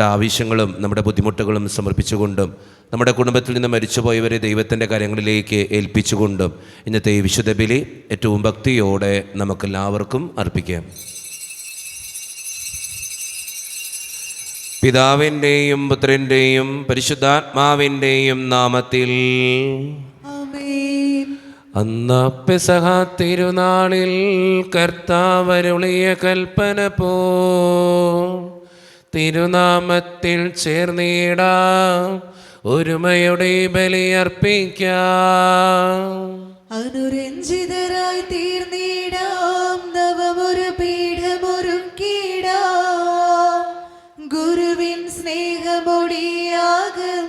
നമ്മുടെ ആവശ്യങ്ങളും നമ്മുടെ ബുദ്ധിമുട്ടുകളും സമർപ്പിച്ചുകൊണ്ടും നമ്മുടെ കുടുംബത്തിൽ നിന്ന് മരിച്ചുപോയവരെ ദൈവത്തിൻ്റെ കാര്യങ്ങളിലേക്ക് ഏൽപ്പിച്ചുകൊണ്ടും ഇന്നത്തെ ഈ വിശുദ്ധ ബലി ഏറ്റവും ഭക്തിയോടെ നമുക്കെല്ലാവർക്കും അർപ്പിക്കാം. പിതാവിൻ്റെയും പുത്രൻ്റെയും പരിശുദ്ധാത്മാവിൻ്റെയും നാമത്തിൽ അന്ന് പെസഹ തിരുനാളിൽ കർത്താവരുളിയ കൽപ്പന പോ തിരുനാമത്തിൽ ചേർന്നിടാം, ഒരുമയുടെ ബലിയർപ്പിക്കാം. അനുരഞ്ജിതരായി തീർന്നിടാം, നവമൊരു പീഠമൊരുക്കിടാം. ഗുരുവിൻ സ്നേഹമൊടിയാകും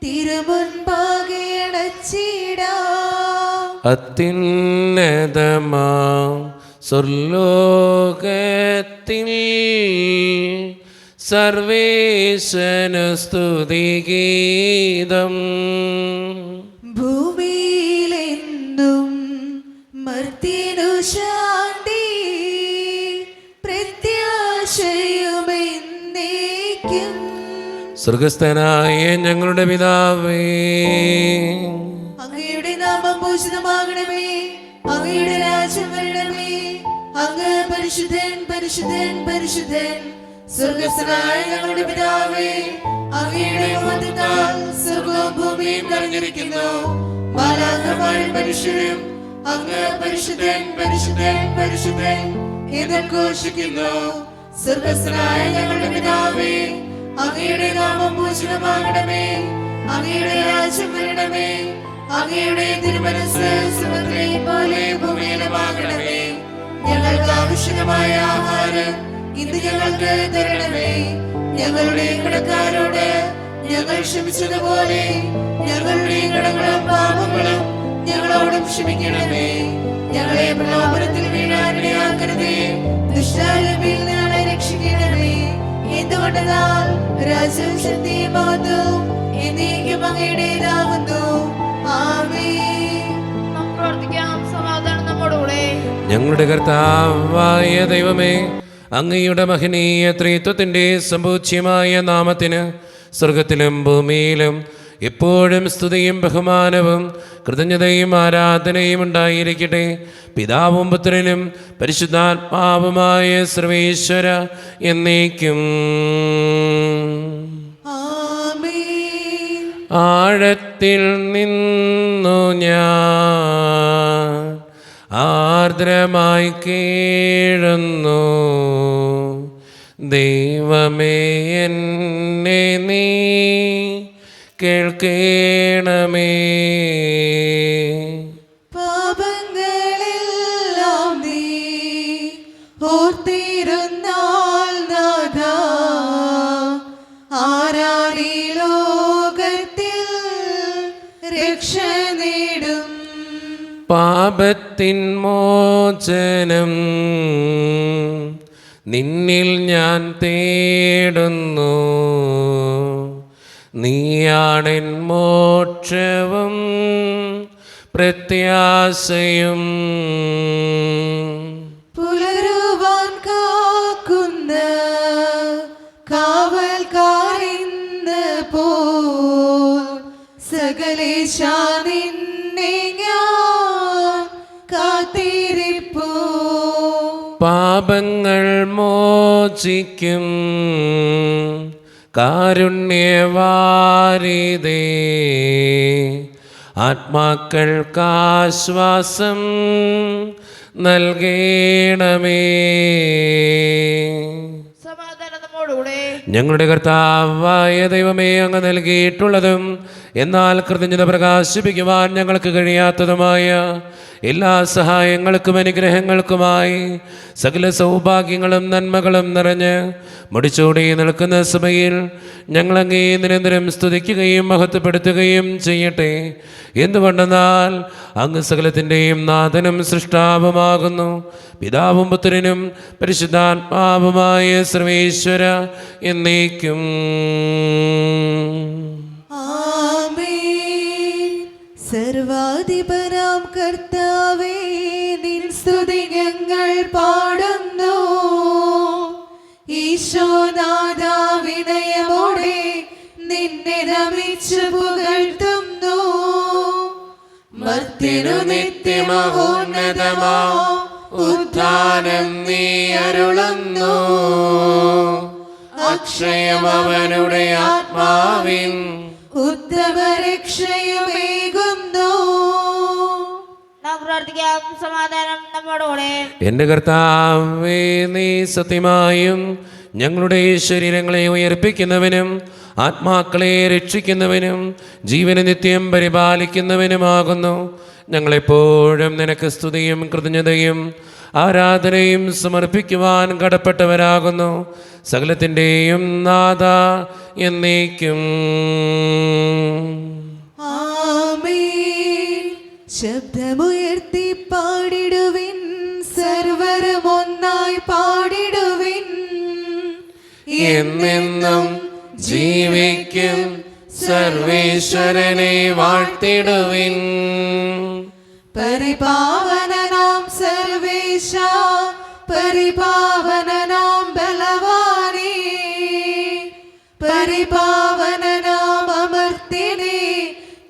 തിരുമുൻപാകെ അണച്ചിടാം. അത്യുന്നതമാം സ്വർലോകത്തിൽ സർവേശന സ്തുതിഗീതം. ഭൂമിയിലെന്നും മർത്യനു ശാന്തി, പ്രത്യാശയുമെന്നേക്കും. സ്വർഗസ്ഥനായ ഞങ്ങളുടെ പിതാവേ, അങ്ങയുടെ നാമം പൂജിതമാകണമേ, അങ്ങയുടെ രാജ്യം വരണമേ. അങ്ങ് പരിശുദ്ധൻ പരിശുദ്ധൻ പരിശുദ്ധൻ. സ്വർഗസ്ഥനായ ഞങ്ങളുടെ പിതാവേ, അങ്ങയുടെ മഹത്വത്താൽ സ്വർഗവും ഭൂമിയും നിറഞ്ഞിരിക്കുന്നു. മാലാഖമാരും മനുഷ്യരും അങ്ങ് പരിശുദ്ധൻ പരിശുദ്ധൻ പരിശുദ്ധൻ എന്ന് ഘോഷിക്കുന്നു. സ്വർഗസ്ഥനായ ഞങ്ങളുടെ പിതാവേ, അങ്ങയുടെ നാമം പൂജിതമാകണമേ, അങ്ങയുടെ രാജ്യം വരണമേ. അങ്ങയുടെ തിരുമനസ്സ് സ്വർഗ്ഗത്തിലെ പോലെ ഭൂമിയിലുമാകണമേ. ഞങ്ങൾക്ക് ആവശ്യമായ ആഹാരം ഇന്ന് ഞങ്ങൾക്ക് തരണമേ. ഞങ്ങളുടെ കടക്കാരോട് ഞങ്ങൾ ക്ഷമിച്ചതുപോലെ ഞങ്ങളുടെ കടങ്ങളും പാപങ്ങളും ഞങ്ങളോടും ക്ഷമിക്കണമേ. ഞങ്ങളെ പ്രലോഭനത്തിൽ വീഴാനിടയാക്കരുതേ, ദുഷ്ടാരൂപിയിൽ നിന്ന് രക്ഷിക്കണമേ. എന്തുകൊണ്ടെന്നാൽ രാജ്യവും ശക്തിയും മഹത്വവും എന്നേക്കും അങ്ങയുടേതാകുന്നു. ആമേൻ. നാം പ്രാർത്ഥിക്കാം. സമാധാനം നമ്മോടുകൂടെ. ഞങ്ങളുടെ കർത്താവായ ദൈവമേ, അങ്ങയുടെ മഹനീയ ത്രിത്വത്തിൻ്റെ സമ്പൂജ്യമായ നാമത്തിന് സ്വർഗത്തിലും ഭൂമിയിലും എപ്പോഴും സ്തുതിയും ബഹുമാനവും കൃതജ്ഞതയും ആരാധനയും ഉണ്ടായിരിക്കട്ടെ. പിതാവും പുത്രനും പരിശുദ്ധാത്മാവുമായ സർവേശ്വര എന്നേക്കും. ആഴത്തിൽ നിന്നു ഞാൻ ആർദ്രമായി കേഴുന്നു, ദൈവമേ എന്നെ നീ കേൾക്കേണമേ. പാപങ്ങളെല്ലാം നീ ഓർത്തിരുന്നാൽ നാഥാ, ആരാണീ ലോകത്തിൽ രക്ഷ നേടും. പാപത്തിൻ മോചനം നിന്നിൽ ഞാൻ തേടുന്നു, നീയാണെൻ മോക്ഷവും പ്രത്യാശയും. പുലരുവാൻ കാക്കുന്ന കാവൽക്കാരെന്ന് പോൽ സകലേശാ നിന്നെ ഞാൻ കാത്തിരിപ്പൂ. പാപങ്ങൾ മോചിക്കും കാരുണ്യവാരിതേ, ആത്മാക്കൾക്കാശ്വാസം നൽകണമേ. സമാധാനം നമ്മോടുകൂടെ. ഞങ്ങളുടെ കർത്താവായ ദൈവമേ, അങ്ങ് നൽകിയിട്ടുള്ളതും എന്നാൽ കൃതജ്ഞത പ്രകാശിപ്പിക്കുവാൻ ഞങ്ങൾക്ക് കഴിയാത്തതുമായ എല്ലാ സഹായങ്ങൾക്കും അനുഗ്രഹങ്ങൾക്കുമായി സകല സൗഭാഗ്യങ്ങളും നന്മകളും നിറഞ്ഞ് മുടിച്ചൂടി നിൽക്കുന്ന സഭയിൽ ഞങ്ങളങ്ങേ നിരന്തരം സ്തുതിക്കുകയും മഹത്വപ്പെടുത്തുകയും ചെയ്യട്ടെ. എന്തുകൊണ്ടെന്നാൽ അങ്ങ് സകലത്തിൻ്റെയും നാഥനും സൃഷ്ടാവുമാകുന്നു. പിതാവും പുത്രനും പരിശുദ്ധാത്മാവുമായ സർവേശ്വര എന്നേക്കും. സർവാധിപനാം കർത്താവേ, നിൻ സ്തുതി ഞങ്ങൾ പാടുന്നു. ഈശോനാഥ വിനയമോ നയിച്ചു പുകഴ്ത്തുന്നു. മർത്യനു നിത്യമഹോന്നതമാ ഉദ്ധാനം നീ അരുളുന്നു. അക്ഷയമവനുടെ ആത്മാവിൻ ഉത്തമരക്ഷയുമേകുന്നു. നാം പ്രാർത്ഥിക്കാം. സമാധാനം നമ്മോടുകൂടെ. എൻ്റെ കർത്താവേ, നീ സത്യമായും ഞങ്ങളുടെ ശരീരങ്ങളെ ഉയർപ്പിക്കുന്നവനും ആത്മാക്കളെ രക്ഷിക്കുന്നവനും ജീവനെ നിത്യം പരിപാലിക്കുന്നവനുമാകുന്നു. ഞങ്ങളെപ്പോഴും നിനക്ക് സ്തുതിയും കൃതജ്ഞതയും ആരാധനയും സമർപ്പിക്കുവാൻ കടപ്പെട്ടവരാകുന്നു. സകലത്തിൻ്റെയും നാഥ എന്നേക്കും. ആമേൻ. ശബ്ദമുയർത്തി പാടിടുവിൻ, സർവരും ഒന്നായി പാടിടുവിൻ. എന്നെന്നും ജീവിക്കും സർവേശ്വരനെ വാഴ്ത്തിടുവിൻ. പരിപാവനനാം സർവേശ, പരിപാവനനാം ബലവാനേ, പരിപാവനനാം അമർത്തിനേ,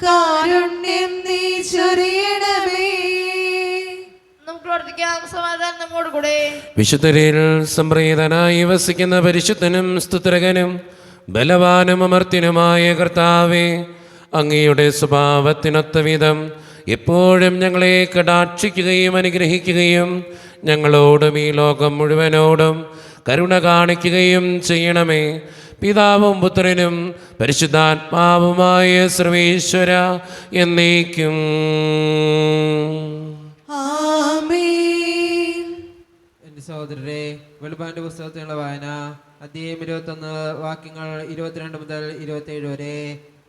കാരുണ്യം നീ ചൊരിയണമേ. നമുക്ക് പ്രാർത്ഥിക്കാം. സമാധാനം നമ്മോടുകൂടെ. വിശുദ്ധരിൽ സംപ്രീതനായി വസിക്കുന്ന പരിശുദ്ധനും സ്തുത്രകനും ബലവാനും അമർത്തിനുമായ കർത്താവേ, അങ്ങയുടെ സ്വഭാവത്തിനൊത്ത വിധം എപ്പോഴും ഞങ്ങളെ കടാക്ഷിക്കുകയും അനുഗ്രഹിക്കുകയും ഞങ്ങളോടും ഈ ലോകം മുഴുവനോടും കരുണ കാണിക്കുകയും ചെയ്യണമേ. പിതാവും പുത്രനും പരിശുദ്ധാത്മാവുമായ സർവേശ്വര എന്നേക്കും. ആമേൻ. എൻ്റെ സഹോദരരെ, വെളിപ്പാടിൻ്റെ പുസ്തകത്തിലുള്ള വായന അധ്യായം 21 വാക്യങ്ങൾ 22 മുതൽ 27 വരെ.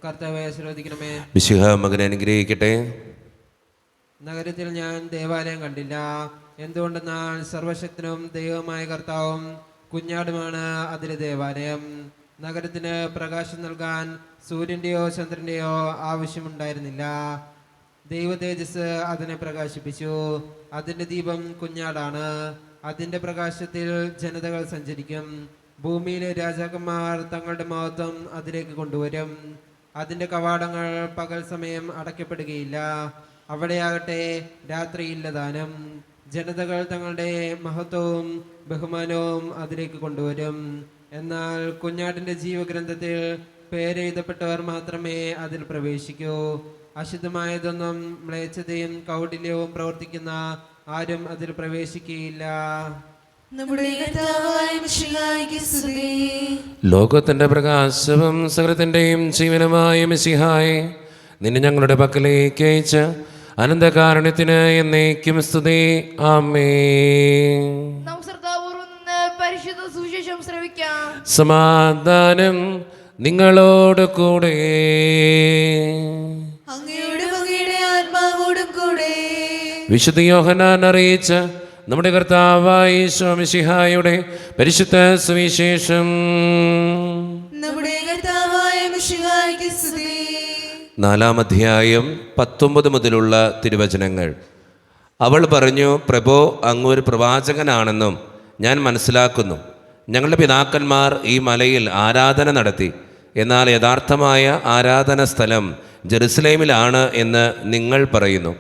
കർത്താവെ ആശീർവദിക്കണമേ. മിശിഹ മകനെ അനുഗ്രഹിക്കട്ടെ. നഗരത്തിൽ ഞാൻ ദേവാലയം കണ്ടില്ല. എന്തുകൊണ്ടെന്നാൽ സർവശക്തനും ദൈവമായ കർത്താവും കുഞ്ഞാടുമാണ് അതിലെ ദേവാലയം. നഗരത്തിന് പ്രകാശം നൽകാൻ സൂര്യൻ്റെയോ ചന്ദ്രൻ്റെയോ ആവശ്യമുണ്ടായിരുന്നില്ല. ദൈവ തേജസ് അതിനെ പ്രകാശിപ്പിച്ചു. അതിൻ്റെ ദീപം കുഞ്ഞാടാണ്. അതിൻ്റെ പ്രകാശത്തിൽ ജനതകൾ സഞ്ചരിക്കും. ഭൂമിയിലെ രാജാക്കന്മാർ തങ്ങളുടെ മഹത്വം അതിലേക്ക് കൊണ്ടുവരും. അതിൻ്റെ കവാടങ്ങൾ പകൽ സമയം അടയ്ക്കപ്പെടുകയില്ല. അവിടെയാകട്ടെ രാത്രിയില്ലതാനും. ജനതകൾ തങ്ങളുടെ മഹത്വവും ബഹുമാനവും അതിലേക്ക് കൊണ്ടുവരും. എന്നാൽ കുഞ്ഞാടിൻ്റെ ജീവഗ്രന്ഥത്തിൽ പേരെഴുതപ്പെട്ടവർ മാത്രമേ അതിൽ പ്രവേശിക്കൂ. അശുദ്ധമായതൊന്നും മ്ലേച്ഛതയും കൗടില്യവും പ്രവർത്തിക്കുന്ന ആരും അതിൽ പ്രവേശിക്കുകയില്ല. നമ്മുടെ കർത്താവായ മിശിഹായ്ക്ക് സ്തുതി. ലോകത്തിൻ്റെ പ്രകാശവും സകലത്തിൻ്റെയും ജീവനുമായ മിശിഹായെ, നിന്നെ ഞങ്ങളുടെ പക്കലേക്ക് അയച്ച് അനന്തകാരുണ്യത്തിന് എന്നേക്കും സ്തുതി. ആമേൻ. നമുക്ക് ശ്രദ്ധാപൂർവ്വം നിന്ന് പരിശുദ്ധ സുവിശേഷം ശ്രവിക്കാം. സമാധാനം നിങ്ങളോട് കൂടെ. അങ്ങയോടും അങ്ങയുടെ ആത്മാവോടും കൂടെ. വിശുദ്ധ യോഹന്നാൻ അറിയിച്ച നമ്മുടെ കർത്താവായ ഈശോ മിശിഹായുടെ പരിശുദ്ധ സുവിശേഷം. നമ്മുടെ കർത്താവായ മിശിഹായ്ക്ക് സ്തുതി. 4-ാം അധ്യായം 19 മുതലുള്ള തിരുവചനങ്ങൾ. അവൾ പറഞ്ഞു, പ്രഭോ, അങ്ങ് ഒരു പ്രവാചകനാണെന്നും ഞാൻ മനസ്സിലാക്കുന്നു. ഞങ്ങളുടെ പിതാക്കന്മാർ ഈ മലയിൽ ആരാധന നടത്തി. എന്നാൽ യഥാർത്ഥമായ ആരാധന സ്ഥലം ജെറുസലേമിലാണ് എന്ന് നിങ്ങൾ പറയുന്നു.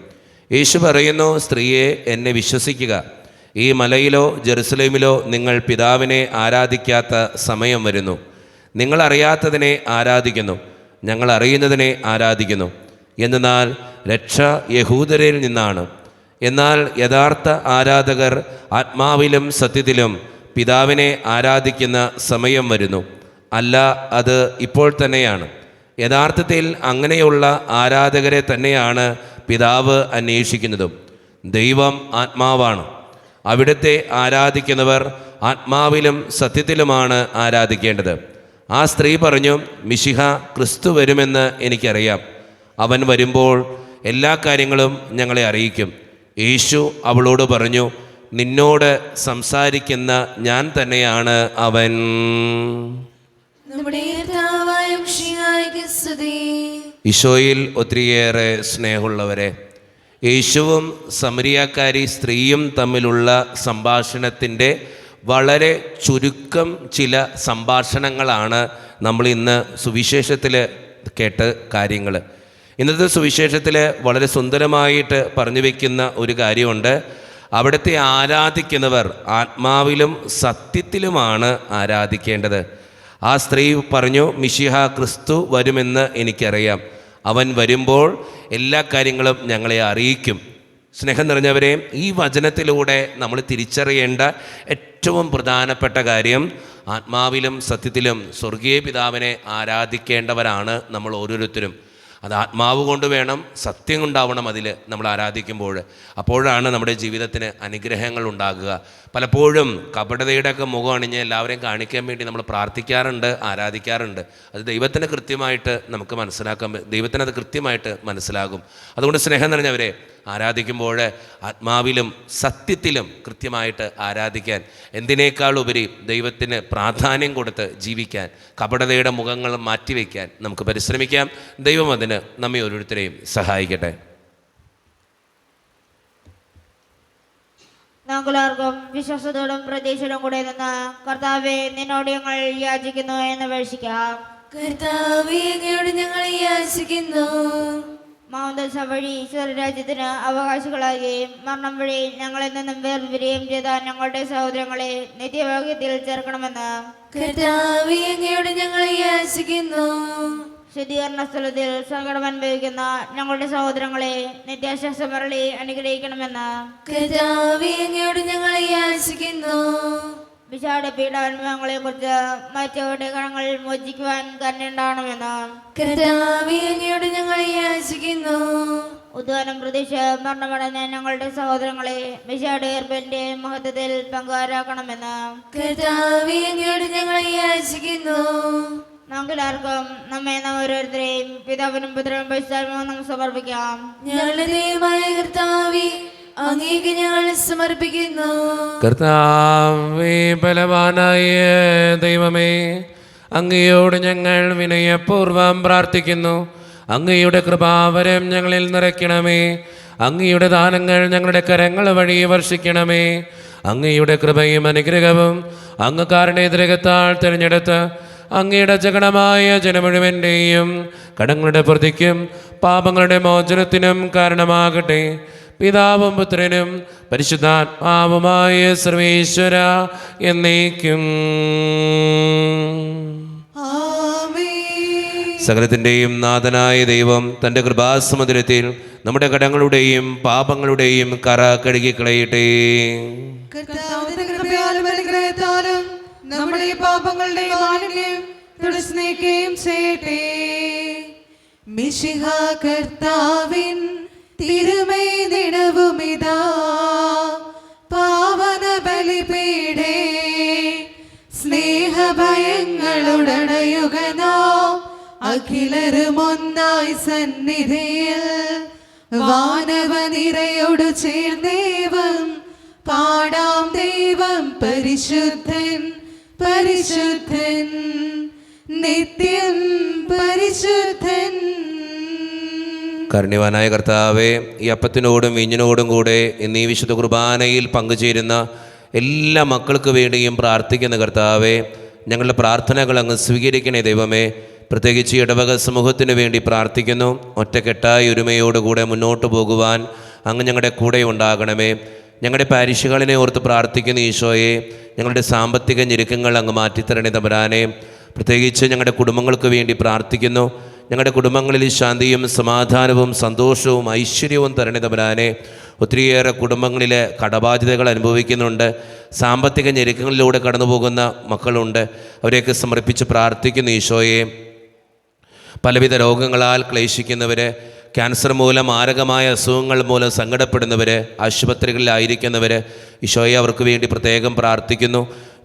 യേശു പറയുന്നു, സ്ത്രീയെ, എന്നെ വിശ്വസിക്കുക. ഈ മലയിലോ ജെറുസലേമിലോ നിങ്ങൾ പിതാവിനെ ആരാധിക്കാത്ത സമയം വരുന്നു. നിങ്ങൾ അറിയാത്തതിനെ ആരാധിക്കുന്നു, ഞങ്ങൾ അറിയുന്നതിനെ ആരാധിക്കുന്നു. എന്നാൽ രക്ഷ യഹൂദരിൽ നിന്നാണ്. എന്നാൽ യഥാർത്ഥ ആരാധകർ ആത്മാവിലും സത്യത്തിലും പിതാവിനെ ആരാധിക്കുന്ന സമയം വരുന്നു. അല്ല, അത് ഇപ്പോൾ തന്നെയാണ്. യഥാർത്ഥത്തിൽ അങ്ങനെയുള്ള ആരാധകരെ തന്നെയാണ് പിതാവ് അന്വേഷിക്കുന്നതും. ദൈവം ആത്മാവാണ്. അവിടുത്തെ ആരാധിക്കുന്നവർ ആത്മാവിലും സത്യത്തിലുമാണ് ആരാധിക്കേണ്ടത്. ആ സ്ത്രീ പറഞ്ഞു, മിശിഹ ക്രിസ്തു വരുമെന്ന് എനിക്കറിയാം. അവൻ വരുമ്പോൾ എല്ലാ കാര്യങ്ങളും ഞങ്ങളെ അറിയിക്കും. യേശു അവളോട് പറഞ്ഞു, നിന്നോട് സംസാരിക്കുന്ന ഞാൻ തന്നെയാണ് അവൻ. നമ്മുടെ കർത്താവായ മിശിഹായ്ക്ക് സ്തുതി. ഈശോയിൽ ഒത്തിരിയേറെ സ്നേഹമുള്ളവരെ, യേശുവും സമരിയാക്കാരി സ്ത്രീയും തമ്മിലുള്ള സംഭാഷണത്തിൻ്റെ വളരെ ചുരുക്കം ചില സംഭാഷണങ്ങളാണ് നമ്മൾ ഇന്ന് സുവിശേഷത്തിൽ കേട്ട കാര്യങ്ങൾ. ഇന്നത്തെ സുവിശേഷത്തിൽ വളരെ സുന്ദരമായിട്ട് പറഞ്ഞു വയ്ക്കുന്ന ഒരു കാര്യമുണ്ട്. അവിടുത്തെ ആരാധിക്കുന്നവർ ആത്മാവിലും സത്യത്തിലുമാണ് ആരാധിക്കേണ്ടത്. ആ സ്ത്രീ പറഞ്ഞു, മിശിഹ ക്രിസ്തു വരുമെന്ന് എനിക്കറിയാം, അവൻ വരുമ്പോൾ എല്ലാ കാര്യങ്ങളും ഞങ്ങളെ അറിയിക്കും. സ്നേഹം നിറഞ്ഞവരെ, ഈ വചനത്തിലൂടെ നമ്മൾ തിരിച്ചറിയേണ്ട ഏറ്റവും പ്രധാനപ്പെട്ട കാര്യം, ആത്മാവിലും സത്യത്തിലും സ്വർഗീയ പിതാവിനെ ആരാധിക്കേണ്ടവരാണ് നമ്മൾ ഓരോരുത്തരും. അത് ആത്മാവ് കൊണ്ട് വേണം, സത്യം കൊണ്ടാവണം അതിൽ നമ്മൾ ആരാധിക്കുമ്പോൾ. അപ്പോഴാണ് നമ്മുടെ ജീവിതത്തിന് അനുഗ്രഹങ്ങൾ ഉണ്ടാകുക. പലപ്പോഴും കപടതയുടെയൊക്കെ മുഖം അണിഞ്ഞ് എല്ലാവരെയും കാണിക്കാൻ വേണ്ടി നമ്മൾ പ്രാർത്ഥിക്കാറുണ്ട്, ആരാധിക്കാറുണ്ട്. അത് ദൈവത്തിന് കൃത്യമായിട്ട് നമുക്ക് ദൈവത്തിനത് കൃത്യമായിട്ട് മനസ്സിലാകും. അതുകൊണ്ട് സ്നേഹം നിറഞ്ഞവരെ, ആരാധിക്കുമ്പോൾ ആത്മാവിലും സത്യത്തിലും കൃത്യമായിട്ട് ആരാധിക്കാൻ, എന്തിനേക്കാൾ ഉപരി ദൈവത്തിന് പ്രാധാന്യം കൊടുത്ത് ജീവിക്കാൻ, കപടതയുടെ മുഖങ്ങൾ മാറ്റിവെക്കാൻ നമുക്ക് പരിശ്രമിക്കാം. ദൈവം അതിന് നമ്മെ ഓരോരുത്തരെയും സഹായിക്കട്ടെ. ഞങ്ങളാർക്കും വിശ്വാസത്തോടും പ്രതീക്ഷയോടും കൂടെ നിന്ന് കർത്താവെ നിന്നോട് ഞങ്ങൾ യാചിക്കുന്നു എന്ന് അപേക്ഷിക്കാം. കർത്താവേ, അങ്ങയോട് ഞങ്ങൾ യാചിക്കുന്നു. മാമോദീസ വഴി സ്വർഗ്ഗരാജ്യത്തിന് അവകാശികളാകുകയും മരണം വഴി ഞങ്ങളിൽ നിന്നും വേർപിരിയുകയും ചെയ്ത ഞങ്ങളുടെ സഹോദരങ്ങളെ നിത്യഭാഗ്യത്തിൽ ചേർക്കണമെന്ന് കർത്താവേ, അങ്ങയോട് ഞങ്ങൾ യാചിക്കുന്നു. ശുദ്ധീകരണ സ്ഥലത്തിൽ സങ്കടം അനുഭവിക്കുന്ന ഞങ്ങളുടെ സഹോദരങ്ങളെ നിത്യാശ്വാസം മരളി അനുഗ്രഹിക്കണമെന്ന് കർത്താവേ, അങ്ങയോട് ഞങ്ങൾ യാചിക്കുന്നു. വിശാല പീഡാനുഭവങ്ങളെ കുറിച്ച് മറ്റവരുടെ കടങ്ങൾ മോചിക്കുവാൻ കരുണയുണ്ടാകണമെന്ന് കർത്താവേ, അങ്ങയോട് ഞങ്ങൾ യാചിക്കുന്നു. ഉദ്ധാനം പ്രതീക്ഷ മരണമടഞ്ഞ ഞങ്ങളുടെ സഹോദരങ്ങളെ വിശാല ഏർപ്പിന്റെ മഹത്വത്തിൽ പങ്കുകാരാക്കണമെന്ന് കർത്താവേ, അങ്ങയോട് ഞങ്ങൾ യാചിക്കുന്നു. നമുക്കെല്ലാവർക്കും നാം ഓരോരുത്തരെയും പിതാവിനും പുത്രനും പരിശുദ്ധാത്മാവിനും സമർപ്പിക്കാം. ഞങ്ങളുടെ ദൈവമായ കർത്താവേ, അങ്ങേക്ക് ഞങ്ങൾ സമർപ്പിക്കുന്നു. കർത്താവേ, ബലവാനായ ദൈവമേ, അങ്ങയോട് ഞങ്ങൾ വിനയപൂർവ്വം പ്രാർത്ഥിക്കുന്നു. അങ്ങയുടെ കൃപാവരം ഞങ്ങളിൽ നിറയ്ക്കണമേ. അങ്ങയുടെ ദാനങ്ങൾ ഞങ്ങളുടെ കരങ്ങൾ വഴി വർഷിക്കണമേ. അങ്ങയുടെ കൃപയും അനുഗ്രഹവും അങ്ങ് കാരുണ്യതിരകത്താൽ തിരഞ്ഞെടുത്ത് അങ്ങയുടെ ജഗണമായ ജനമുഴുവൻ്റെയും കടങ്ങളുടെ പ്രതിക്കും പാപങ്ങളുടെ മോചനത്തിനും കാരണമാകട്ടെ. പിതാവും പുത്രനും പരിശുദ്ധാത്മാവുമായ സർവേശ്വര എന്നേക്കും. സകലത്തിൻ്റെയും നാഥനായ ദൈവം തൻ്റെ കൃപാസമുദ്രത്തിൽ നമ്മുടെ കടങ്ങളുടെയും പാപങ്ങളുടെയും കറ കഴുകിക്കളയട്ടെ. കർത്താവിന്റെ കൃപയാലും അനുഗ്രഹത്താലും നമ്മുടെ പാപങ്ങളുടെ മാലിന്യം തുടച്ചു നീക്കുകയും ചെയ്യട്ടെ. മിശിഹ കർത്താവിൻ തിരുമൈ ദിനവുമിതാ, പാവന ബലിപീഠേ സ്നേഹഭയങ്ങളുടണയുക നാം അഖിലരുമൊന്നായി സന്നിധിയിൽ വാനവനിരയോടു ചേർന്നേവം പാടാം. ദൈവം പരിശുദ്ധൻ പരിശുദ്ധൻ നിത്യം പരിശുദ്ധൻ. കാരുണ്യവാനായ കർത്താവേ, ഈ അപ്പത്തിനോടും വീഞ്ഞിനോടും കൂടെ എന്നീ വിശുദ്ധ കുർബാനയിൽ പങ്കുചേരുന്ന എല്ലാ മക്കൾക്ക് വേണ്ടിയും പ്രാർത്ഥിക്കുന്ന കർത്താവേ, ഞങ്ങളുടെ പ്രാർത്ഥനകൾ അങ്ങ് സ്വീകരിക്കണേ ദൈവമേ. പ്രത്യേകിച്ച് ഇടവക സമൂഹത്തിന് വേണ്ടി പ്രാർത്ഥിക്കുന്നു. ഒറ്റക്കെട്ടായ ഒരുമയോടുകൂടെ മുന്നോട്ട് പോകുവാൻ അങ്ങ് ഞങ്ങളുടെ കൂടെ ഉണ്ടാകണമേ. ഞങ്ങളുടെ പാരിഷുകളിനെ ഓർത്ത് പ്രാർത്ഥിക്കുന്ന ഈശോയെ, ഞങ്ങളുടെ സാമ്പത്തിക ഞെരുക്കങ്ങൾ അങ്ങ് മാറ്റിത്തരണേ തമ്പുരാനെ. പ്രത്യേകിച്ച് ഞങ്ങളുടെ കുടുംബങ്ങൾക്ക് വേണ്ടി പ്രാർത്ഥിക്കുന്നു. ഞങ്ങളുടെ കുടുംബങ്ങളിൽ ശാന്തിയും സമാധാനവും സന്തോഷവും ഐശ്വര്യവും തരണേ തമ്പുരാനെ. ഒത്തിരിയേറെ കുടുംബങ്ങളിൽ കടബാധ്യതകൾ അനുഭവിക്കുന്നുണ്ട്. സാമ്പത്തിക ഞെരുക്കങ്ങളിലൂടെ കടന്നു പോകുന്ന മക്കളുണ്ട്. അവരെയൊക്കെ സമർപ്പിച്ച് പ്രാർത്ഥിക്കുന്നു ഈശോയെ. പലവിധ രോഗങ്ങളാൽ ക്ലേശിക്കുന്നവർ, ക്യാൻസർ മൂലം മാരകമായ അസുഖങ്ങൾ മൂലം സങ്കടപ്പെടുന്നവർ, ആശുപത്രികളിലായിരിക്കുന്നവർ, ഈശോയെ അവർക്ക് വേണ്ടി പ്രത്യേകം പ്രാർത്ഥിക്കുന്നു.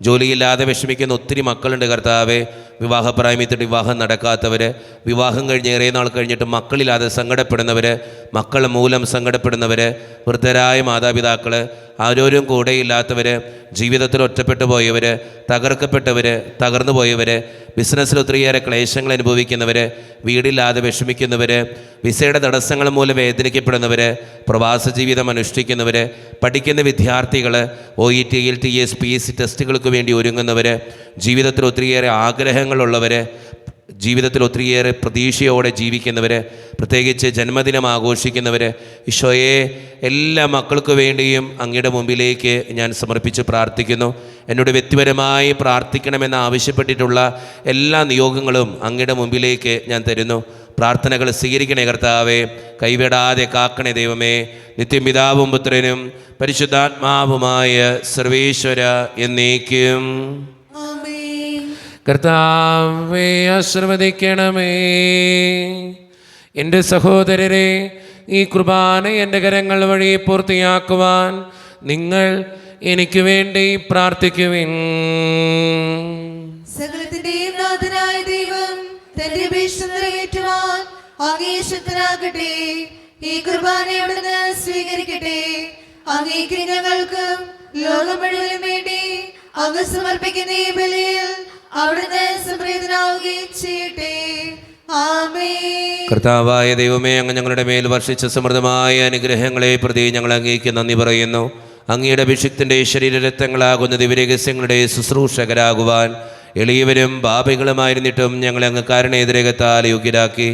ജോലിയില്ലാതെ വിഷമിക്കുന്ന ഒത്തിരി മക്കളുണ്ട് കർത്താവേ. വിവാഹപ്രായത്തിൽ വിവാഹം നടക്കാത്തവർ, വിവാഹം കഴിഞ്ഞ് ഏറെ നാൾ കഴിഞ്ഞിട്ട് മക്കളില്ലാതെ സങ്കടപ്പെടുന്നവർ, മക്കൾ മൂലം സങ്കടപ്പെടുന്നവർ, വൃദ്ധരായ മാതാപിതാക്കൾ, ആരോരും കൂടെയില്ലാത്തവർ, ജീവിതത്തിൽ ഒറ്റപ്പെട്ടു പോയവർ, തകർക്കപ്പെട്ടവർ, തകർന്നു പോയവർ, ബിസിനസ്സിൽ ഒത്തിരിയേറെ ക്ലേശങ്ങൾ അനുഭവിക്കുന്നവർ, വീടില്ലാതെ വിഷമിക്കുന്നവർ, വിസയുടെ തടസ്സങ്ങൾ മൂലം വേദനിക്കപ്പെടുന്നവർ, പ്രവാസ ജീവിതം അനുഷ്ഠിക്കുന്നവർ, പഠിക്കുന്ന വിദ്യാർത്ഥികൾ, OET, LTS, PSC ടെസ്റ്റുകൾക്ക് വേണ്ടി ഒരുങ്ങുന്നവർ, ജീവിതത്തിൽ ഒത്തിരിയേറെ ആഗ്രഹങ്ങളുള്ളവർ, ജീവിതത്തിൽ ഒത്തിരിയേറെ പ്രതീക്ഷയോടെ ജീവിക്കുന്നവർ, പ്രത്യേകിച്ച് ജന്മദിനം ആഘോഷിക്കുന്നവർ, ഈശോയെ എല്ലാ മക്കൾക്ക് വേണ്ടിയും അങ്ങയുടെ മുമ്പിലേക്ക് ഞാൻ സമർപ്പിച്ച് പ്രാർത്ഥിക്കുന്നു. എന്നോട് വ്യക്തിപരമായി പ്രാർത്ഥിക്കണമെന്ന് ആവശ്യപ്പെട്ടിട്ടുള്ള എല്ലാ നിയോഗങ്ങളും അങ്ങയുടെ മുമ്പിലേക്ക് ഞാൻ തരുന്നു. പ്രാർത്ഥനകൾ സ്വീകരിക്കണേ കർത്താവേ, കൈവിടാതെ കാക്കണേ ദൈവമേ. നിത്യം പിതാവും പുത്രനും പരിശുദ്ധാത്മാവുമായ സർവേശ്വര എന്നേക്കും. കർത്താവേ ആശീർവദിക്കണമേ. എൻ്റെ സഹോദരരെ, ഈ കുർബാന എൻ്റെ കരങ്ങൾ വഴി പൂർത്തിയാക്കുവാൻ നിങ്ങൾ എനിക്ക് വേണ്ടി പ്രാർത്ഥിക്കുവിൻ. സകലത്തിന്റെയും നാഥനായ ദൈവം തന്റെ അപേക്ഷ നിറവേറ്റുവാൻ അങ്ങേ ശക്തനാകട്ടെ. ഈ കുർബാനയോടൊന്ന് സ്വീകരിക്കട്ടെ. അങ്ങേക്ക് ഞങ്ങൾക്കും ലോകം മുഴുവനും വേണ്ടി അങ്ങ് സമർപ്പിക്കുന്ന ഈ ബലിയിൽ അവിടുന്ന് സംപ്രീതനാവുകയും ചെയ്യട്ടെ. ആമേൻ. കർത്താവായ ദൈവമേ, അങ്ങ് ഞങ്ങളുടെ മേൽ വർഷിച്ച സമൃദ്ധമായ അനുഗ്രഹങ്ങളെ പ്രതി ഞങ്ങൾ അങ്ങേക്ക് നന്ദി പറയുന്നു. അങ്ങയുടെ അഭിഷിക്തൻ്റെ ശരീരരക്തങ്ങളാകുന്ന ദിവ്യരഹസ്യങ്ങളുടെ ശുശ്രൂഷകരാകുവാൻ എളിയവരും പാപികളുമായിരുന്നിട്ടും ഞങ്ങളെ അങ്ങ് കാരുണ്യതിരകത്താൽ യോഗ്യരാക്കി.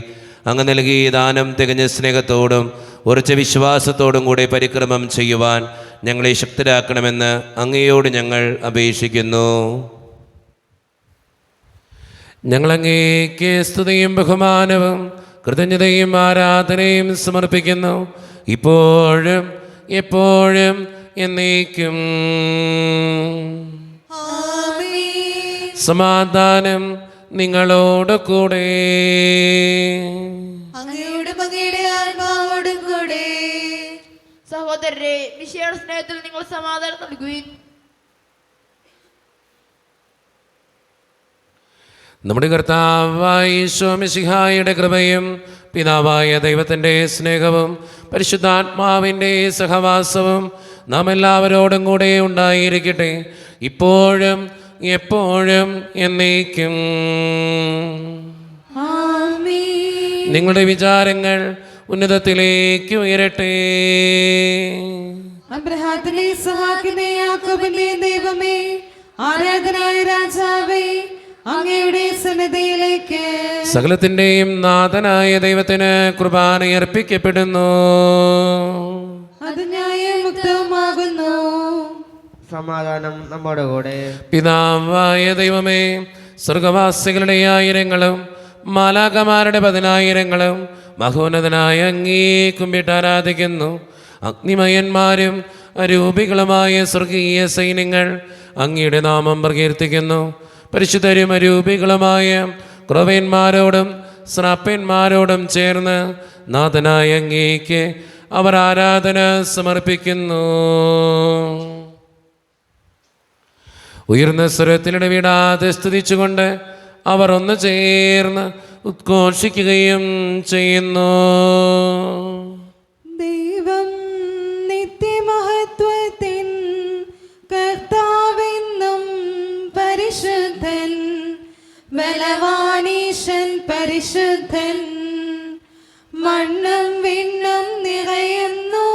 അങ്ങ് നൽകിയ ദാനം തികഞ്ഞ സ്നേഹത്തോടും ഉറച്ച വിശ്വാസത്തോടും കൂടെ പരിക്രമം ചെയ്യുവാൻ ഞങ്ങളെ ശക്തരാക്കണമെന്ന് അങ്ങയോട് ഞങ്ങൾ അപേക്ഷിക്കുന്നു. ഞങ്ങളങ്ങേക്ക് സ്തുതിയും ബഹുമാനവും കൃതജ്ഞതയും ആരാധനയും സമർപ്പിക്കുന്നു, ഇപ്പോഴും എപ്പോഴും എന്നേക്കും. സമാധാനം നിങ്ങളോട് കൂടെ. സഹോദരരെ, മിശിഹായുടെ സ്നേഹത്തിൽ നിങ്ങൾ സമാധാനം നൽകുവിൻ. നമ്മുടെ കർത്താവായ ഈശോ മിശിഹായുടെ കൃപയും പിതാവായ ദൈവത്തിൻ്റെ സ്നേഹവും പരിശുദ്ധാത്മാവിൻ്റെ സഹവാസവും നാം എല്ലാവരോടും കൂടെ ഉണ്ടായിരിക്കട്ടെ, ഇപ്പോഴും എപ്പോഴും എന്നേക്കും. നിങ്ങളുടെ വിചാരങ്ങൾ ഉന്നതത്തിലേക്ക് ഉയരട്ടെ. അബ്രഹാത്തിലെ സഹാക്കിനെ യാക്കോബിന്റെ ദൈവമേ, ആരാധനായ രാജാവേ, അങ്ങയുടെ സന്നിധിയിലേക്ക് സകലത്തിൻ്റെയും നാഥനായ ദൈവത്തിന് കുർബാന അർപ്പിക്കപ്പെടുന്നു. അത് ന്യായമുക്തവുമാകുന്നു. സമാധാനം നമ്മുടെ കൂടെ. പിതാവായ ദൈവമേ, സ്വർഗവാസികളുടെ ആയിരങ്ങളും മാലാഖമാരുടെ 10,000ങ്ങളും മഹോന്നതനായ അങ്ങേ കുമ്പിട്ട് ആരാധിക്കുന്നു. അഗ്നിമയന്മാരും അരൂപികളുമായ സ്വർഗീയ സൈന്യങ്ങൾ അങ്ങയുടെ നാമം പ്രകീർത്തിക്കുന്നു. പരിശുദ്ധരും അരൂപികളുമായ ക്രൊവന്മാരോടും സ്രാപ്പന്മാരോടും ചേർന്ന് നാഥനായ അങ്ങേക്ക് അവർ ആരാധന സമർപ്പിക്കുന്നു. ഉയർന്ന സ്വരത്തിലിടവിടാതെ സ്തുതിച്ചുകൊണ്ട് അവർ ഒന്ന് ചേർന്ന് ഉദ്ഘോഷിക്കുകയും ചെയ്യുന്നു. ദൈവം നിത്യമഹത്വത്തിൻ കർത്താവെന്നും പരിശുദ്ധൻ, ബലവാനീശൻ പരിശുദ്ധൻ, മണ്ണും വിണ്ണും നിറയുന്നു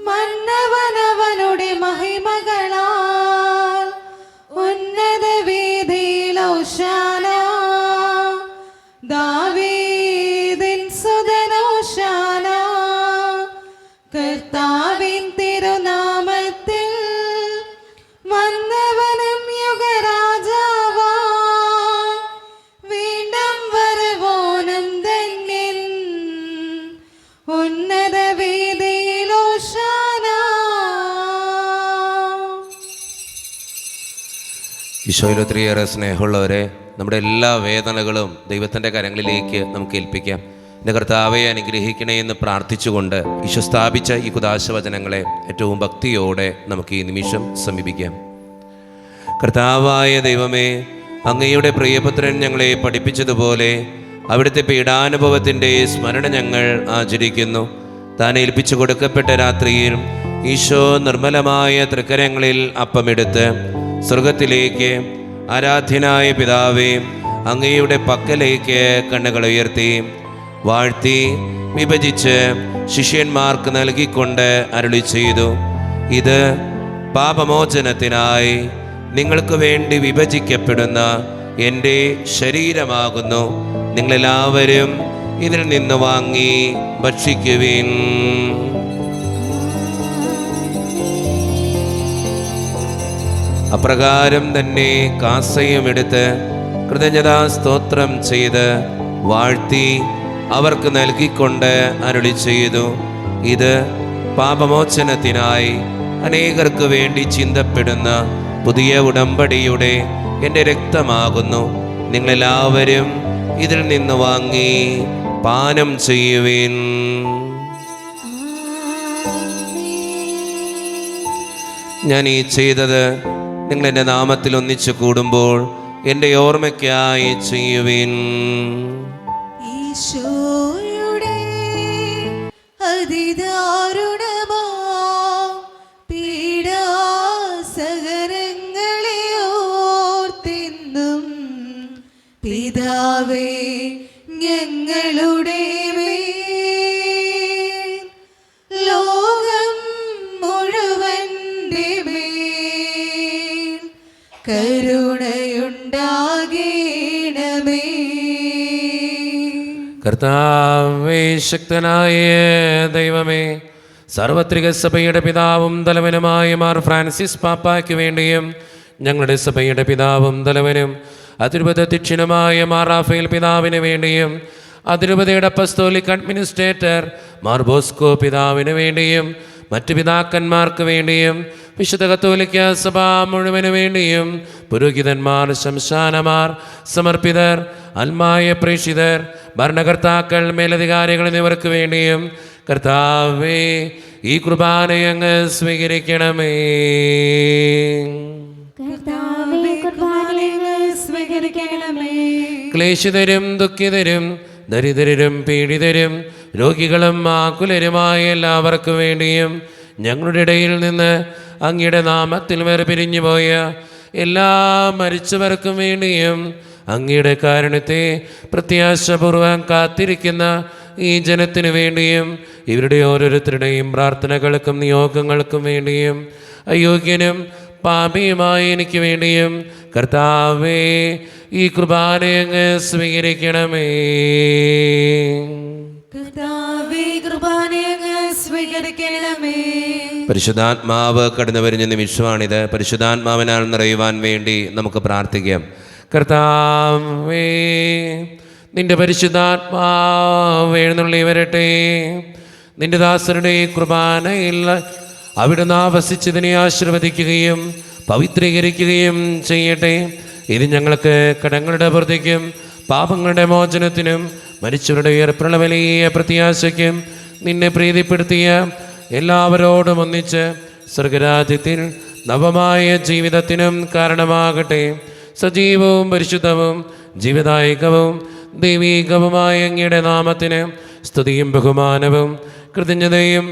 മന്നവനവനുടെ മഹിമകളാൽ. ഉന്നത വീഥിയിൽ ഹോശാന, ദാവീദിൻ സുതൻ ഹോശാന. കർത്താവിൻ തിരുനാമത്തിൽ വന്നവനും യുഗരാജാവാൻ, വീണ്ടും വരുവോനും ധന്യൻ. ഉന്നത വീഥിയിൽ ഹോശാന. ഈശോയിൽ ഒത്തിരിയേറെ സ്നേഹമുള്ളവരെ, നമ്മുടെ എല്ലാ വേദനകളും ദൈവത്തിൻ്റെ കരങ്ങളിലേക്ക് നമുക്ക് ഏൽപ്പിക്കാം. എൻ്റെ കർത്താവെ അനുഗ്രഹിക്കണേ എന്ന് പ്രാർത്ഥിച്ചുകൊണ്ട് ഈശോ സ്ഥാപിച്ച ഈ കുദാശവചനങ്ങളെ ഏറ്റവും ഭക്തിയോടെ നമുക്ക് ഈ നിമിഷം സമീപിക്കാം. കർത്താവായ ദൈവമേ, അങ്ങയുടെ പ്രിയപുത്രൻ ഞങ്ങളെ പഠിപ്പിച്ചതുപോലെ അവിടുത്തെ പീഡാനുഭവത്തിൻ്റെ സ്മരണ ഞങ്ങൾ ആചരിക്കുന്നു. താൻ ഏൽപ്പിച്ചു കൊടുക്കപ്പെട്ട രാത്രിയിൽ ഈശോ നിർമ്മലമായ തൃക്കരങ്ങളിൽ അപ്പമെടുത്ത് സ്വർഗത്തിലേക്ക് ആരാധ്യനായ പിതാവേ അങ്ങയുടെ പക്കലേക്ക് കണ്ണുകൾ ഉയർത്തി വാഴ്ത്തി വിഭജിച്ച് ശിഷ്യന്മാർക്ക് നൽകിക്കൊണ്ട് അരുളി ചെയ്തു, ഇത് പാപമോചനത്തിനായി നിങ്ങൾക്ക് വേണ്ടി വിഭജിക്കപ്പെടുന്ന എൻ്റെ ശരീരമാകുന്നു. നിങ്ങളെല്ലാവരും ഇതിൽ നിന്ന് വാങ്ങി ഭക്ഷിക്കുവിൻ. അപ്രകാരം തന്നെ കാസയും എടുത്ത് കൃതജ്ഞതാ സ്തോത്രം ചെയ്ത് വാഴ്ത്തി അവർക്ക് നൽകിക്കൊണ്ട് അരുളി ചെയ്തു, ഇത് പാപമോചനത്തിനായി അനേകർക്ക് വേണ്ടി ചിന്തപ്പെടുന്ന പുതിയ ഉടമ്പടിയുടെ എൻ്റെ രക്തമാകുന്നു. നിങ്ങളെല്ലാവരും ഇതിൽ നിന്ന് വാങ്ങി പാനം ചെയ്യുവിൻ. ഞാൻ ഈ ചെയ്തത് നിങ്ങൾ എൻ്റെ നാമത്തിൽ ഒന്നിച്ചു കൂടുമ്പോൾ എൻ്റെ ഓർമ്മയ്ക്കായി ചെയ്യുവിൻ. ഈശോയുടെ അതിദാരുണമാ പീഡാസഹനങ്ങളെ ഓർത്തെന്നും പിതാവേ ഞങ്ങളുടെ മേൽ ലോകം മുഴുവൻ്റെ മേൽ കരുണയുണ്ടാകണമേ. കർത്താവേ, ശക്തനായ ദൈവമേ, സാർവത്രിക സഭയുടെ പിതാവും തലവനുമായ മാർ ഫ്രാൻസിസ് പാപ്പായ്ക്ക് വേണ്ടിയും ഞങ്ങളുടെ സഭയുടെ പിതാവും തലവനും അതിരൂപത അധ്യക്ഷനുമായ മാർ റാഫേൽ പിതാവിന് വേണ്ടിയും അതിരൂപതയുടെ അപ്പസ്തോലിക് അഡ്മിനിസ്ട്രേറ്റർ മാർ ബോസ്കോ പിതാവിന് വേണ്ടിയും മറ്റു പിതാക്കന്മാർക്ക് വേണ്ടിയും വിശുദ്ധ കത്തോലിക്ക സഭ മുഴുവന് വേണ്ടിയും പുരോഹിതന്മാർ, ശംശാനമാർ, സമർപ്പിതർ, ആത്മായ പ്രേക്ഷിതർ, ഭരണകർത്താക്കൾ, മേലധികാരികൾ എന്നിവർക്ക് വേണ്ടിയും കർത്താവേ ഈ കുർബാനയങ്ങ് സ്വീകരിക്കണമേ. ക്ലേശിതരും ദുഃഖിതരും ദരിദ്രരും പീഡിതരും രോഗികളും ആകുലരുമായ എല്ലാവർക്കും വേണ്ടിയും ഞങ്ങളുടെ ഇടയിൽ നിന്ന് അങ്ങയുടെ നാമത്തിൽ വേർപിരിഞ്ഞു പോയ എല്ലാ മരിച്ചവർക്കും വേണ്ടിയും അങ്ങയുടെ കാരുണ്യത്തെ പ്രത്യാശപൂർവം കാത്തിരിക്കുന്ന ഈ ജനത്തിനു വേണ്ടിയും ഇവരുടെ ഓരോരുത്തരുടെയും പ്രാർത്ഥനകൾക്കും നിയോഗങ്ങൾക്കും വേണ്ടിയും അയോഗ്യനും പാപിയുമായ എനിക്ക് വേണ്ടിയും കർത്താവേ ഈ കുർബാനയങ്ങ് സ്വീകരിക്കണമേ. പരിശുദ്ധാത്മാവ് കടന്നു വരുന്ന നിമിഷമാണിത്. പരിശുദ്ധാത്മാവിനാൽ നിറയുവാൻ വേണ്ടി നമുക്ക് പ്രാർത്ഥിക്കാം. കർത്താവേ, നിന്റെ പരിശുദ്ധാത്മാവ് എഴുന്നള്ളി വരട്ടെ. നിന്റെ ദാസരുടെ കുർബാനയിൽ അവിടുന്ന് ആവസിച്ചതിനെ ആശീർവദിക്കുകയും പവിത്രീകരിക്കുകയും ചെയ്യട്ടെ. ഇത് ഞങ്ങൾക്ക് കടങ്ങളുടെ വൃദ്ധിക്കും പാപങ്ങളുടെ മോചനത്തിനും മരിച്ചവരുടെ ഉയർപ്പുള്ള വലിയ പ്രത്യാശയ്ക്കും നിന്നെ പ്രീതിപ്പെടുത്തിയ എല്ലാവരോടും ഒന്നിച്ച് സ്വർഗരാജ്യത്തിൽ നവമായ ജീവിതത്തിനും കാരണമാകട്ടെ. സജീവവും പരിശുദ്ധവും ജീവിതായികവും ദൈവീകവുമായ അങ്ങയുടെ നാമത്തിന് സ്തുതിയും ബഹുമാനവും കൃതജ്ഞതയും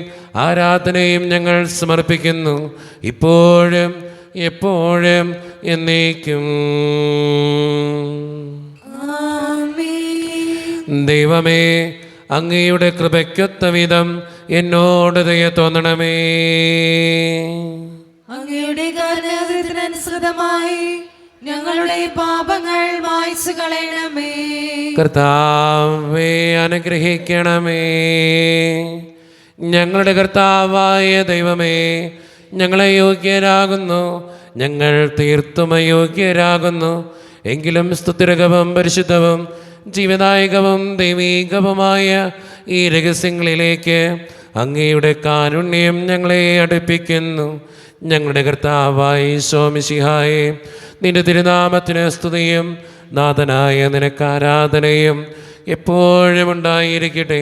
ആരാധനയും ഞങ്ങൾ സമർപ്പിക്കുന്നു, ഇപ്പോഴും എപ്പോഴും എന്നേക്കും. ദൈവമേ, അങ്ങയുടെ കൃപയ്ക്കൊത്ത വിധം എന്നോട് ദയ തോന്നണമേ. അങ്ങയുടെ കാരുണ്യത്തിനനുസൃതമായി ഞങ്ങളുടെ പാപങ്ങൾ മായ്ച്ചു കളയണമേ. കർത്താവേ, അനുഗ്രഹിക്കണമേ. ഞങ്ങളുടെ കർത്താവായ ദൈവമേ, ഞങ്ങളെ യോഗ്യരാകുന്നു, ഞങ്ങൾ തീർത്തും അയോഗ്യരാകുന്നു. എങ്കിലും സ്തുതിരകവും പരിശുദ്ധവും ജീവദായകവും ദൈവീകവുമായ ഈ രഹസ്യങ്ങളിലേക്ക് അങ്ങയുടെ കാരുണ്യം ഞങ്ങളെ അടുപ്പിക്കുന്നു. ഞങ്ങളുടെ കർത്താവായ ഈശോ മിശിഹായേ, നിന്റെ തിരുനാമത്തിന് സ്തുതിയും നാഥനായ നിനക്ക് ആരാധനയും എപ്പോഴും ഉണ്ടായിരിക്കട്ടെ.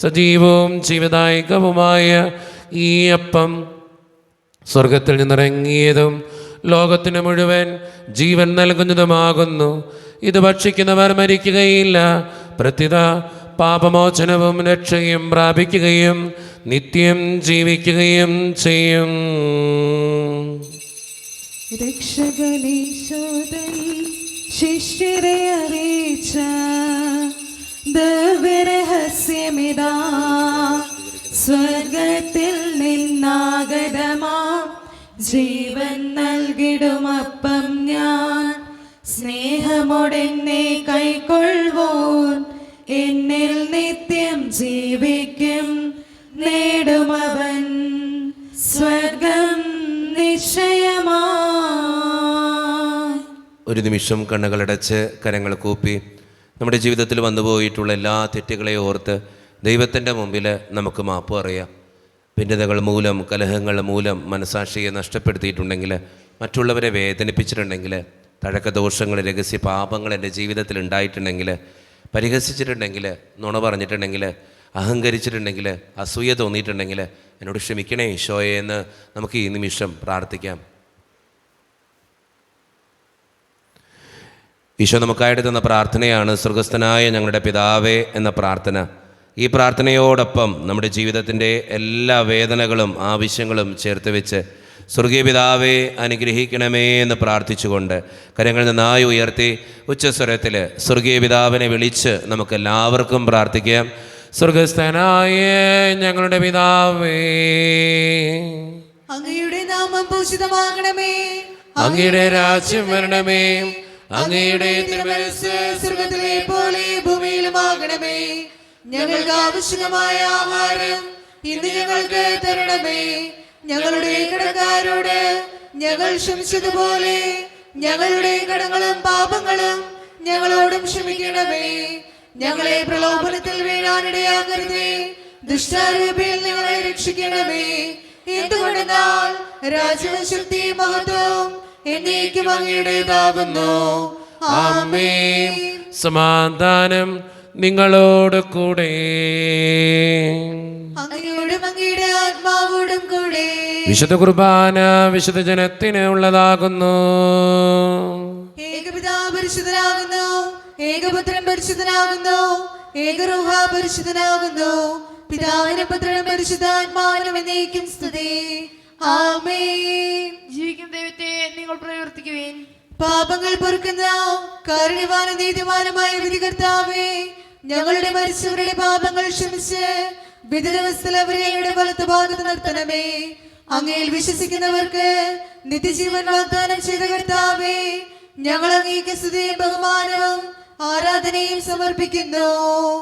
സജീവവും ജീവദായകവുമായ ഈ അപ്പം സ്വർഗത്തിൽ നിന്നിറങ്ങിയതും ലോകത്തിന് മുഴുവൻ ജീവൻ നൽകുന്നതുമാകുന്നു. ഇത് ഭക്ഷിക്കുന്നവർ മരിക്കുകയില്ല, പ്രത്യുത പാപമോചനവും രക്ഷയും പ്രാപിക്കുകയും നിത്യം ജീവിക്കുകയും ചെയ്യും. രക്ഷകനീശോദൻ ശിഷ്യരെ അറിയിച്ച ദിവ്യരഹസ്യമിതാ, സ്വർഗത്തിൽ നിന്നാഗതമാ ജീവൻ നൽകിടുമപ്പം ഞാൻ, സ്നേഹമോടെന്നെ കൈക്കൊള്ളുവോൻ എന്നിൽ നിത്യം ജീവിക്കും, നേടുമവൻ സ്വർഗം നിശ്ചയമാ. ഒരു നിമിഷം കണ്ണുകളടച്ച് കരങ്ങൾ കൂപ്പി നമ്മുടെ ജീവിതത്തിൽ വന്നുപോയിട്ടുള്ള എല്ലാ തെറ്റുകളെയും ഓർത്ത് ദൈവത്തിൻ്റെ മുമ്പിൽ നമുക്ക് മാപ്പ് പറയാം. ഭിന്നതകൾ മൂലം, കലഹങ്ങൾ മൂലം മനസാക്ഷിയെ നഷ്ടപ്പെടുത്തിയിട്ടുണ്ടെങ്കിൽ, മറ്റുള്ളവരെ വേദനിപ്പിച്ചിട്ടുണ്ടെങ്കിൽ, തഴക്കദോഷങ്ങൾ, രഹസ്യ പാപങ്ങൾ എൻ്റെ ജീവിതത്തിൽ ഉണ്ടായിട്ടുണ്ടെങ്കിൽ, പരിഹസിച്ചിട്ടുണ്ടെങ്കിൽ, നുണ പറഞ്ഞിട്ടുണ്ടെങ്കിൽ, അഹങ്കരിച്ചിട്ടുണ്ടെങ്കിൽ, അസൂയ തോന്നിയിട്ടുണ്ടെങ്കിൽ എന്നോട് ക്ഷമിക്കണേ ഈശോയെ എന്ന് നമുക്ക് ഈ നിമിഷം പ്രാർത്ഥിക്കാം. ഈശോ നമുക്കായിട്ട് തന്ന പ്രാർത്ഥനയാണ് സ്വർഗസ്ഥനായ ഞങ്ങളുടെ പിതാവേ എന്ന പ്രാർത്ഥന. ഈ പ്രാർത്ഥനയോടൊപ്പം നമ്മുടെ ജീവിതത്തിൻ്റെ എല്ലാ വേദനകളും ആവശ്യങ്ങളും ചേർത്ത് വെച്ച് സ്വർഗീയ പിതാവേ അനുഗ്രഹിക്കണമേ എന്ന് പ്രാർത്ഥിച്ചുകൊണ്ട് കരങ്ങൾ നന്നായി ഉയർത്തി ഉച്ചസ്വരത്തിൽ സ്വർഗീയ പിതാവിനെ വിളിച്ച് നമുക്കെല്ലാവർക്കും പ്രാർത്ഥിക്കാം. സ്വർഗസ്ഥനായ ഞങ്ങളുടെ പിതാവേ, അങ്ങയുടെ നാമം പൂജിതമാകണമേ, അങ്ങയുടെ രാജ്യം വരണമേ, അങ്ങയുടെ തിരുമനസ്സ് സ്വർഗ്ഗത്തിലെ പോലെ ഭൂമിയിലുമാകണമേ. ഞങ്ങൾക്ക് ആവശ്യമായ ആഹാരം ഇന്ന് ഞങ്ങൾക്ക് തരണമേ. ഞങ്ങളുടെ കടക്കാരോട് ഞങ്ങൾ ക്ഷമിച്ചതുപോലെ ഞങ്ങളുടെ കടങ്ങളും പാപങ്ങളും ഞങ്ങളോടും ക്ഷമിക്കണമേ. ഞങ്ങളെ പ്രലോഭനത്തിൽ വീഴാനിടയാകരുതേ, ദുഷ്ടാരൂപിയിൽ ഞങ്ങളെ രക്ഷിക്കണമേ. എന്തുകൊണ്ടെന്നാൽ രാജ്യവും ശക്തിയും മഹത്വവും എന്നേക്കും അങ്ങയുടേതാകുന്നു. ആമേൻ. സമാധാനം നിങ്ങളോട് കൂടെ. അങ്ങയോടും അങ്ങയുടെ ആത്മാവോടും കൂടെ. വിശുദ്ധ കുർബാന വിശുദ്ധ ജനത്തിന് ഉള്ളതാകുന്നു. ഏകപിതാവ് പരിശുദ്ധനാകുന്നു, ഏകപുത്രൻ പരിശുദ്ധനാകുന്നു, ഏകരൂഹ പരിശുദ്ധനാകുന്നു. പിതാവിനും പുത്രനും പരിശുദ്ധാത്മാവിനും എന്നേക്കും സ്തുതി. ആമേൻ. ജീവിക്കുന്ന ദൈവത്തെ നിങ്ങൾ പ്രവർത്തിക്കുവിൻ. പാപങ്ങൾ പൊറുക്കുന്ന കാരുണ്യവാനും നീതിമാനുമായ വിധികർത്താവേ, ഞങ്ങളുടെ മരിച്ചവരുടെ പാപങ്ങൾ ക്ഷമിച്ച് വിധിരവസ്ഥയിൽ അവരെ അങ്ങയുടെ വലത്ത് ഭാഗത്ത് നിർത്തണമേ. അങ്ങയിൽ വിശ്വസിക്കുന്നവർക്ക് നിത്യജീവൻ വാഗ്ദാനം ചെയ്ത കർത്താവേ, ഞങ്ങൾ അങ്ങേക്ക് സ്തുതിയും ബഹുമാനവും ആരാധനയും സമർപ്പിക്കുന്നു.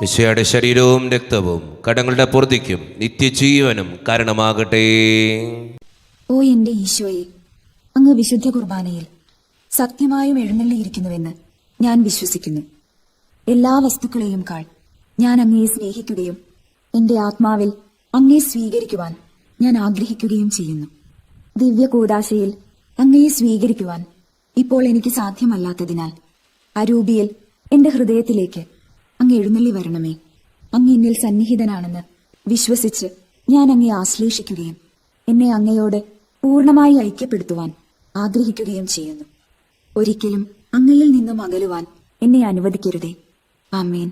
ഈശോയുടെ ശരീരവും രക്തവും കടങ്ങളുടെ പൂർത്തിക്കും നിത്യജീവനും കാരണമാകട്ടെ. ഓ എന്റെ ഈശോയെ, അങ്ങ് വിശുദ്ധ കുർബാനയിൽ സത്യമായും എഴുന്നള്ളിയിരിക്കുന്നുവെന്ന് ഞാൻ വിശ്വസിക്കുന്നു. എല്ലാ വസ്തുക്കളെയും കാൾ ഞാൻ അങ്ങയെ സ്നേഹിക്കുകയും എന്റെ ആത്മാവിൽ അങ്ങയെ സ്വീകരിക്കുവാൻ ഞാൻ ആഗ്രഹിക്കുകയും ചെയ്യുന്നു. ദിവ്യ കൂദാശയിൽ അങ്ങയെ സ്വീകരിക്കുവാൻ ഇപ്പോൾ എനിക്ക് സാധ്യമല്ലാത്തതിനാൽ അരൂപിയിൽ എന്റെ ഹൃദയത്തിലേക്ക് അങ്ങ് എഴുന്നള്ളി വരണമേ. അങ്ങ് എന്നിൽ സന്നിഹിതനാണെന്ന് വിശ്വസിച്ച് ഞാൻ അങ്ങയെ ആശ്ലേഷിക്കുകയും എന്നെ അങ്ങയോട് പൂർണ്ണമായി ഐക്യപ്പെടുത്തുവാൻ ആഗ്രഹിക്കുകയും ചെയ്യുന്നു. ഒരിക്കലും അങ്ങയിൽ നിന്നും അകലുവാൻ എന്നെ അനുവദിക്കരുതേ. ആമേൻ.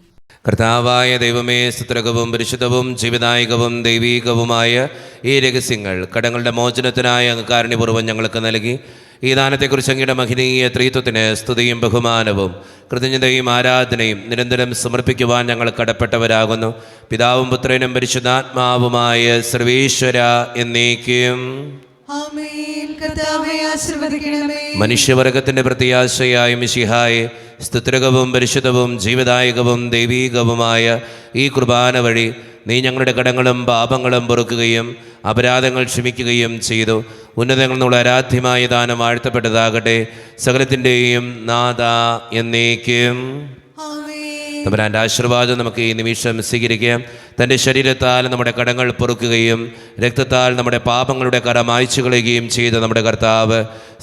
കർത്താവായ ദൈവമേ, സ്തുത്യർഹവും പരിശുദ്ധവും ജീവദായകവും ദൈവീകവുമായ ഈ രഹസ്യങ്ങൾ കടങ്ങളുടെ മോചനത്തിനായ അങ്ങ് കാരുണ്യപൂർവ്വം ഞങ്ങൾക്ക് നൽകി. ഈ ദാനത്തെക്കുറിച്ച് അങ്ങയുടെ മഹനീയ ത്രിത്വത്തിന് സ്തുതിയും ബഹുമാനവും കൃതജ്ഞതയും ആരാധനയും നിരന്തരം സമർപ്പിക്കുവാൻ ഞങ്ങൾ കടപ്പെട്ടവരാകുന്നു. പിതാവും പുത്രനും പരിശുദ്ധാത്മാവുമായ സർവേശ്വര എന്നേക്കും. ആമേൻ. കർത്താവേ ആശീർവദിക്കണമേ. മനുഷ്യവർഗത്തിന്റെ പ്രത്യാശയായ മിശിഹായെ, സ്തുത്യർഹവും പരിശുദ്ധവും ജീവദായകവും ദൈവീകവുമായ ഈ കുർബാന വഴി നീ ഞങ്ങളുടെ കടങ്ങളും പാപങ്ങളും പൊറുക്കുകയും അപരാധങ്ങൾ ക്ഷമിക്കുകയും ചെയ്തു. ഉന്നതങ്ങളിൽ നിന്നുള്ള ആരാധ്യമായ ദാനം വാഴ്ത്തപ്പെട്ടതാകട്ടെ. സകലത്തിൻ്റെയും നാഥ എന്നേക്കും. തമ്പുരാൻ്റെ ആശീർവാദം നമുക്ക് ഈ നിമിഷം സ്വീകരിക്കാം. തൻ്റെ ശരീരത്താൽ നമ്മുടെ കടങ്ങൾ പൊറുക്കുകയും രക്തത്താൽ നമ്മുടെ പാപങ്ങളുടെ കര മായ്ച്ചു കളയുകയും ചെയ്ത നമ്മുടെ കർത്താവ്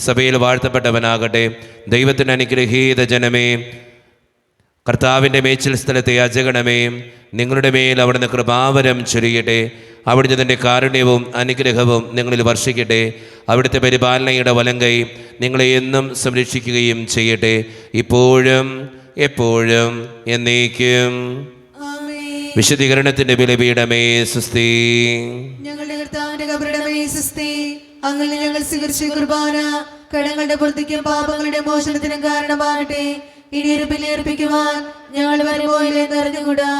സഭയിൽ വാഴ്ത്തപ്പെട്ടവനാകട്ടെ. ദൈവത്തിൻ്റെ അനുഗ്രഹീത ജനമേ, കർത്താവിൻ്റെ മേച്ചിൽ സ്ഥലത്തെ യാചകണമേ, നിങ്ങളുടെ മേൽ അവിടുന്ന് കൃപാവരം ചൊരിയട്ടെ. അവിടുന്ന് തൻ്റെ കാരുണ്യവും അനുഗ്രഹവും നിങ്ങളിൽ വർഷിക്കട്ടെ. അവിടുത്തെ പരിപാലനയുടെ വലങ്കൈ നിങ്ങളെ എന്നും സംരക്ഷിക്കുകയും ചെയ്യട്ടെ, ഇപ്പോഴും എപ്പോഴും എന്നേക്കും. വിശുദ്ധീകരണത്തിന്റെ ബലിപീഠമേ സുസ്തി. ഞങ്ങളുടെ കർത്താവിന്റെ കബറിടമേ സുസ്തി. അങ്ങനെ ഞങ്ങൾ സ്വീകരിച്ച കുർബാന കടങ്ങളുടെ പൂർത്തിക്കും പാപങ്ങളുടെ മോചനത്തിനും കാരണമാകട്ടെ. ഇനി ഒരു ബലി അർപ്പിക്കുവാൻ ഞങ്ങൾ വരുമ്പോയില്ലെന്ന് അറിഞ്ഞുകൂടാ.